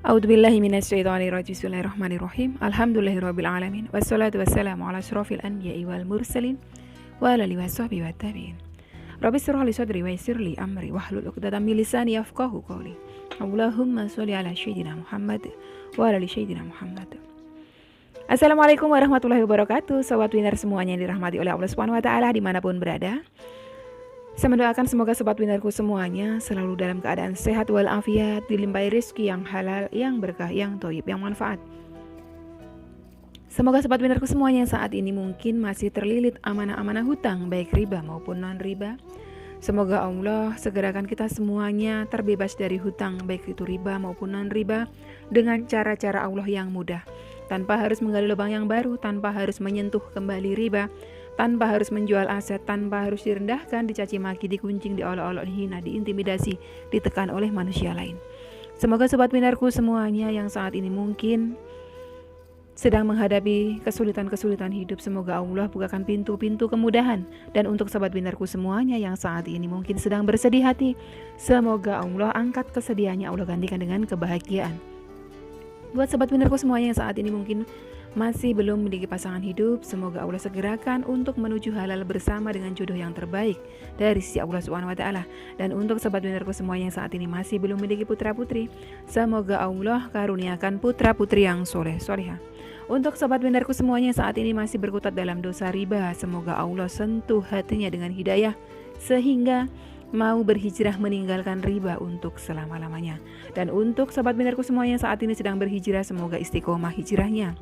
A'udzubillahi minasyaitonirrajim. Bismillahirrahmanirrahim. Alhamdulillahirabbil alamin. Wassalatu wassalamu ala asyrofil anbiya'i wal mursalin wa ala alihi washabbihi wattabi'in. Rabbi shrah li sadri wa yassir li amri wahlul 'uqdatam min lisani yafqahu qawli. Allahumma sholli ala sayyidina Muhammad wa ala ali sayyidina Muhammad. Assalamualaikum warahmatullahi wabarakatuh. Sobat Winner semuanya yang dirahmati oleh Allah Subhanahu wa taala dimanapun berada. Saya mendoakan semoga sobat winnerku semuanya selalu dalam keadaan sehat walafiat, dilimpahi rezeki yang halal, yang berkah, yang thayyib, yang manfaat. Semoga sobat winnerku semuanya saat ini mungkin masih terlilit amanah-amanah hutang, baik riba maupun non-riba. Semoga Allah segerakan kita semuanya terbebas dari hutang, baik itu riba maupun non-riba, dengan cara-cara Allah yang mudah, tanpa harus menggali lubang yang baru, tanpa harus menyentuh kembali riba, tanpa harus menjual aset, tanpa harus direndahkan, dicaci maki, dikuncing, diolok-olok, dihina, diintimidasi, ditekan oleh manusia lain. Semoga sobat winnerku semuanya yang saat ini mungkin sedang menghadapi kesulitan-kesulitan hidup, semoga Allah bukakan pintu-pintu kemudahan. Dan untuk sobat winnerku semuanya yang saat ini mungkin sedang bersedih hati, semoga Allah angkat kesedihannya, Allah gantikan dengan kebahagiaan. Buat sobat winnerku semuanya yang saat ini mungkin masih belum memiliki pasangan hidup, semoga Allah segerakan untuk menuju halal bersama dengan jodoh yang terbaik dari sisi Allah Subhanahu wa taala. Dan untuk sobat winnerku semuanya yang saat ini masih belum memiliki putra-putri, semoga Allah karuniakan putra-putri yang soleh-solehah. Untuk sobat winnerku semuanya yang saat ini masih berkutat dalam dosa riba, semoga Allah sentuh hatinya dengan hidayah sehingga mau berhijrah meninggalkan riba untuk selama-lamanya. Dan untuk sobat winnerku semuanya yang saat ini sedang berhijrah, semoga istiqomah hijrahnya.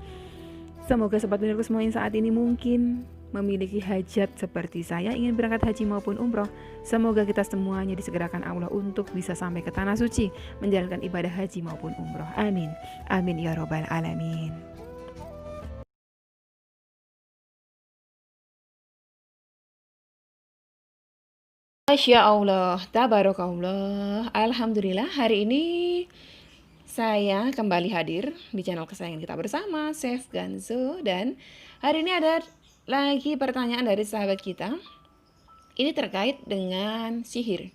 Semoga sobat winnerku semuanya saat ini mungkin memiliki hajat seperti saya, ingin berangkat haji maupun umroh. Semoga kita semuanya disegerakan Allah untuk bisa sampai ke tanah suci, menjalankan ibadah haji maupun umroh. Amin. Amin ya robbal alamin. Masya Allah, tabarakallah. Alhamdulillah, hari ini saya kembali hadir di channel kesayangan kita bersama, Chef Ganzo. Dan hari ini ada lagi pertanyaan dari sahabat kita. Ini terkait dengan sihir.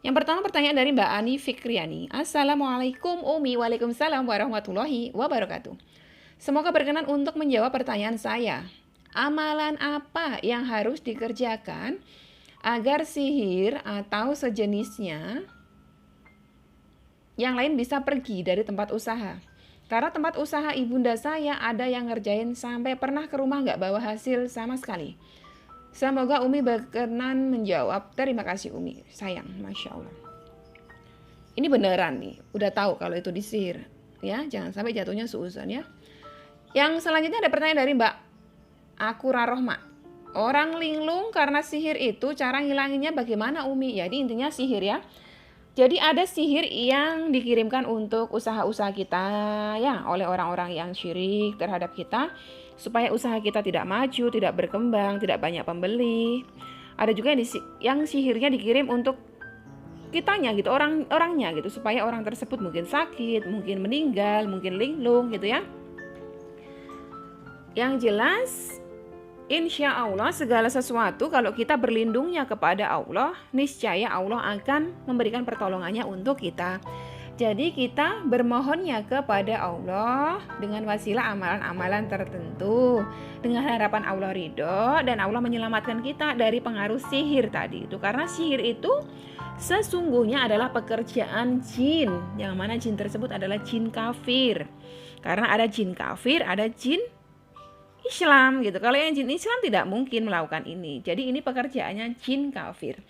Yang pertama pertanyaan dari Mbak Ani Fikriani. Assalamualaikum Umi. Waalaikumsalam warahmatullahi wabarakatuh. Semoga berkenan untuk menjawab pertanyaan saya. Amalan apa yang harus dikerjakan agar sihir atau sejenisnya yang lain bisa pergi dari tempat usaha? Karena tempat usaha ibunda saya ada yang ngerjain sampai pernah ke rumah gak bawa hasil sama sekali. Semoga Umi berkenan menjawab. Terima kasih Umi, sayang. Masya Allah. Ini beneran nih, udah tahu kalau itu disihir ya, jangan sampai jatuhnya suuzon ya. Yang selanjutnya ada pertanyaan dari Mbak Akura Rohma. Orang linglung karena sihir itu cara ngilanginnya bagaimana Umi? Jadi intinya sihir ya. Jadi ada sihir yang dikirimkan untuk usaha-usaha kita ya oleh orang-orang yang syirik terhadap kita, supaya usaha kita tidak maju, tidak berkembang, tidak banyak pembeli. Ada juga yang sihirnya dikirim untuk kitanya gitu, orangnya gitu, supaya orang tersebut mungkin sakit, mungkin meninggal, mungkin linglung gitu ya. Yang jelas insya Allah segala sesuatu kalau kita berlindungnya kepada Allah, niscaya Allah akan memberikan pertolongannya untuk kita. Jadi kita bermohonnya kepada Allah dengan wasilah amalan-amalan tertentu, dengan harapan Allah ridho dan Allah menyelamatkan kita dari pengaruh sihir tadi itu. Karena sihir itu sesungguhnya adalah pekerjaan jin, yang mana jin tersebut adalah jin kafir. Karena ada jin kafir, ada jin Islam gitu. Kalau yang jin Islam tidak mungkin melakukan ini. Jadi ini pekerjaannya jin kafir.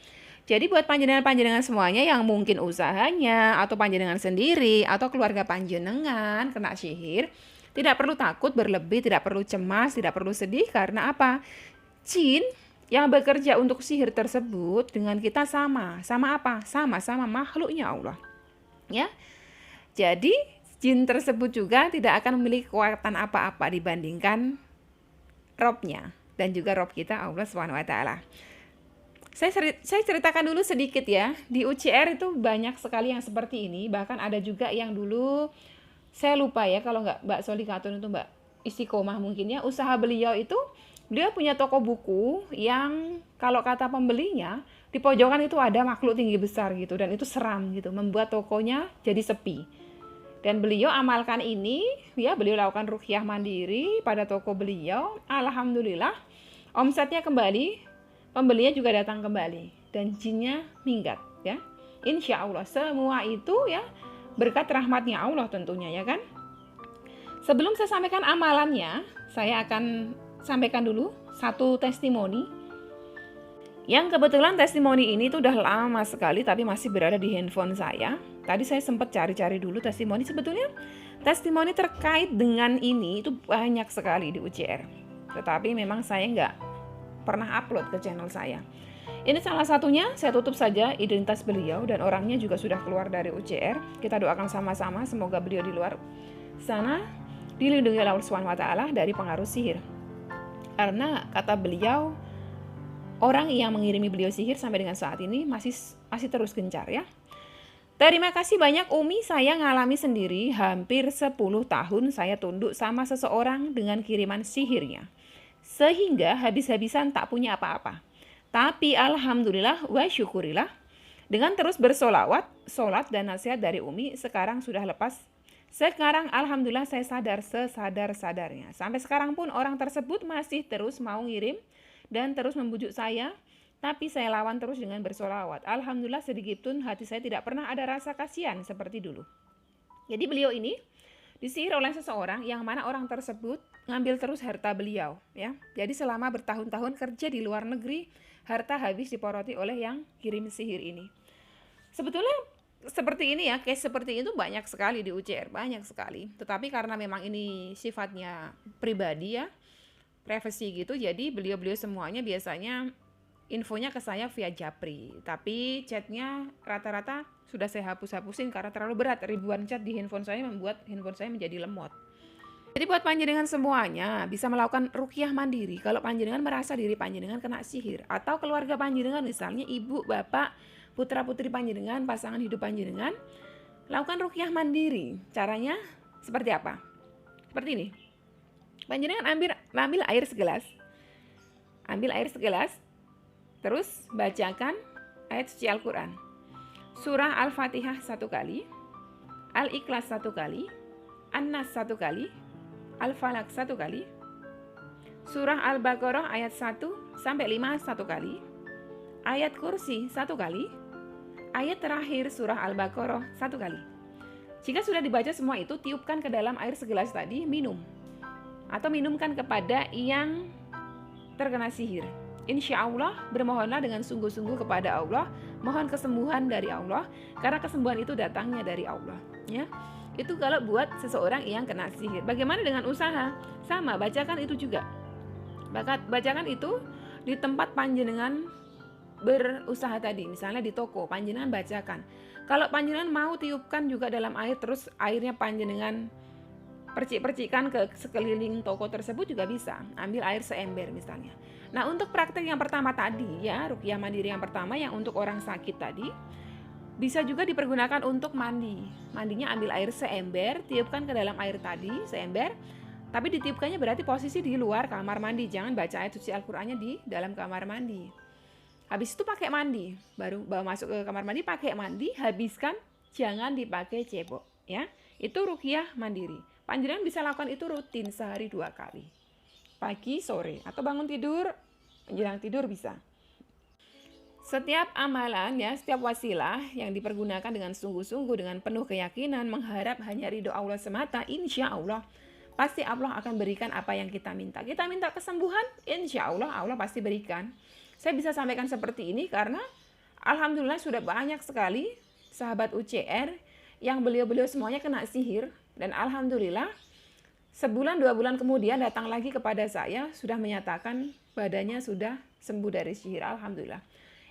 Jadi buat panjenengan-panjenengan semuanya yang mungkin usahanya atau panjenengan sendiri atau keluarga panjenengan kena sihir, tidak perlu takut berlebih, tidak perlu cemas, tidak perlu sedih. Karena apa? Jin yang bekerja untuk sihir tersebut dengan kita sama apa? Sama-sama makhluknya Allah. Ya. Jadi jin tersebut juga tidak akan memiliki kekuatan apa-apa dibandingkan Robnya dan juga Rob kita Allah Subhanahu wa taala. Saya ceritakan dulu sedikit ya. Di UCR itu banyak sekali yang seperti ini. Bahkan ada juga yang dulu saya lupa ya, kalau nggak Mbak Soli Katun itu Mbak Istiqomah mungkin ya. Usaha beliau itu, beliau punya toko buku yang kalau kata pembelinya di pojokan itu ada makhluk tinggi besar gitu, dan itu seram gitu, membuat tokonya jadi sepi. Dan beliau amalkan ini, ya, beliau lakukan ruqyah mandiri pada toko beliau. Alhamdulillah, omsetnya kembali, pembelinya juga datang kembali, dan jinnya minggat, ya. Insya Allah semua itu, ya, berkat rahmatnya Allah tentunya, ya kan. Sebelum saya sampaikan amalannya, saya akan sampaikan dulu satu testimoni. Yang kebetulan testimoni ini tuh udah lama sekali tapi masih berada di handphone saya. Tadi saya sempat cari-cari dulu testimoni. Sebetulnya testimoni terkait dengan ini itu banyak sekali di UCR. Tetapi memang saya nggak pernah upload ke channel saya. Ini salah satunya, saya tutup saja identitas beliau dan orangnya juga sudah keluar dari UCR. Kita doakan sama-sama semoga beliau di luar sana dilindungi oleh Allah SWT dari pengaruh sihir. Karena kata beliau, orang yang mengirimi beliau sihir sampai dengan saat ini masih terus gencar, ya. Terima kasih banyak Umi, saya ngalami sendiri hampir 10 tahun saya tunduk sama seseorang dengan kiriman sihirnya. Sehingga habis-habisan tak punya apa-apa. Tapi alhamdulillah wa syukurillah, dengan terus bersolawat, sholat dan nasihat dari Umi, sekarang sudah lepas. Sekarang alhamdulillah saya sadar sesadar-sadarnya. Sampai sekarang pun orang tersebut masih terus mau ngirim dan terus membujuk saya, tapi saya lawan terus dengan bersolawat. Alhamdulillah sedikitpun hati saya tidak pernah ada rasa kasihan seperti dulu. Jadi beliau ini disihir oleh seseorang yang mana orang tersebut ngambil terus harta beliau, ya. Jadi selama bertahun-tahun kerja di luar negeri, harta habis diporoti oleh yang kirim sihir ini. Sebetulnya seperti ini, ya, case seperti itu banyak sekali di UCR, banyak sekali. Tetapi karena memang ini sifatnya pribadi, ya, privacy gitu, jadi beliau-beliau semuanya biasanya infonya ke saya via Japri. Tapi chatnya rata-rata sudah saya hapus-hapusin karena terlalu berat. Ribuan chat di handphone saya membuat handphone saya menjadi lemot. Jadi buat panjenengan semuanya bisa melakukan ruqyah mandiri kalau panjenengan merasa diri panjenengan kena sihir, atau keluarga panjenengan, misalnya ibu, bapak, putra-putri panjenengan, pasangan hidup panjenengan, lakukan ruqyah mandiri. Caranya seperti apa? Seperti ini. Panjenengan ambil air segelas. Ambil air segelas, terus bacakan ayat suci Al-Quran. Surah Al-Fatihah 1 kali, Al-Ikhlas 1 kali, An-Nas 1 kali, Al-Falaq 1 kali, Surah Al-Baqarah ayat 1 sampai 5 1 kali, ayat kursi 1 kali, ayat terakhir surah Al-Baqarah 1 kali. Jika sudah dibaca semua itu, tiupkan ke dalam air segelas tadi, minum. Atau minumkan kepada yang terkena sihir. Insya Allah bermohonlah dengan sungguh-sungguh kepada Allah, mohon kesembuhan dari Allah, karena kesembuhan itu datangnya dari Allah, ya. Itu kalau buat seseorang yang kena sihir. Bagaimana dengan usaha? Sama, bacakan itu juga. Bacakan itu di tempat panjenengan berusaha tadi, misalnya di toko, panjenengan bacakan. Kalau panjenengan mau tiupkan juga dalam air, terus airnya panjenengan percik-percikan ke sekeliling toko tersebut juga bisa. Ambil air seember misalnya. Nah, untuk praktek yang pertama tadi, ya, ruqyah mandiri yang pertama yang untuk orang sakit tadi, bisa juga dipergunakan untuk mandi. Mandinya ambil air seember, tiupkan ke dalam air tadi, seember. Tapi ditiupkannya berarti posisi di luar kamar mandi. Jangan baca ayat suci Al-Qur'annya di dalam kamar mandi. Habis itu pakai mandi. Baru bawa masuk ke kamar mandi, pakai mandi, habiskan, jangan dipakai cebok, ya. Itu ruqyah mandiri. Panjenengan bisa lakukan itu rutin sehari 2 kali. Pagi, sore, atau bangun tidur, menjelang tidur bisa. Setiap amalan, ya, setiap wasilah yang dipergunakan dengan sungguh-sungguh, dengan penuh keyakinan, mengharap hanya ridho Allah semata, insya Allah pasti Allah akan berikan apa yang kita minta. Kita minta kesembuhan, insya Allah Allah pasti berikan. Saya bisa sampaikan seperti ini karena alhamdulillah sudah banyak sekali sahabat UCR yang beliau-beliau semuanya kena sihir, dan alhamdulillah sebulan 2 bulan kemudian datang lagi kepada saya, sudah menyatakan badannya sudah sembuh dari sihir. Alhamdulillah.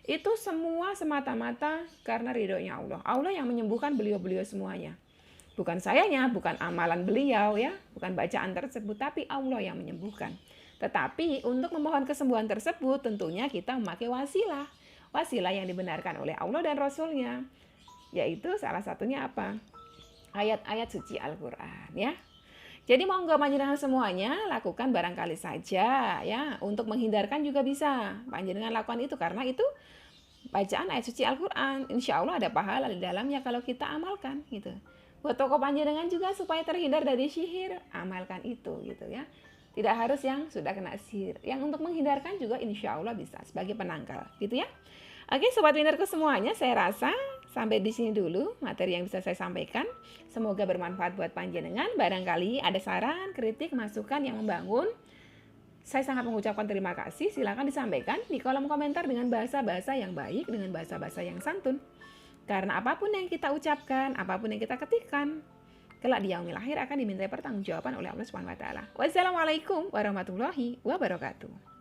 Itu semua semata-mata karena ridhonya Allah. Allah yang menyembuhkan beliau-beliau semuanya. Bukan sayanya, bukan amalan beliau, ya, bukan bacaan tersebut, tapi Allah yang menyembuhkan. Tetapi untuk memohon kesembuhan tersebut tentunya kita memakai wasilah. Wasilah yang dibenarkan oleh Allah dan Rasulnya. Yaitu salah satunya apa? Ayat-ayat suci Al-Quran, ya. Jadi monggo panjenengan semuanya lakukan barangkali saja, ya, untuk menghindarkan juga bisa. Panjenengan lakukan itu karena itu bacaan ayat suci Al-Quran. Insya Allah ada pahala di dalamnya kalau kita amalkan, gitu. buat toko panjenengan juga supaya terhindar dari sihir, amalkan itu gitu ya. Tidak harus yang sudah kena sihir, yang untuk menghindarkan juga insya Allah bisa sebagai penangkal gitu ya. Oke sobat winnerku semuanya, saya rasa sampai di sini dulu materi yang bisa saya sampaikan. Semoga bermanfaat buat panjenengan. Barangkali ada saran, kritik, masukan yang membangun, saya sangat mengucapkan terima kasih. Silakan disampaikan di kolom komentar dengan bahasa-bahasa yang baik, dengan bahasa-bahasa yang santun. Karena apapun yang kita ucapkan, apapun yang kita ketikkan, kelak di yaumil akhir akan dimintai pertanggungjawaban oleh Allah Subhanahu wa taala. Wassalamualaikum warahmatullahi wabarakatuh.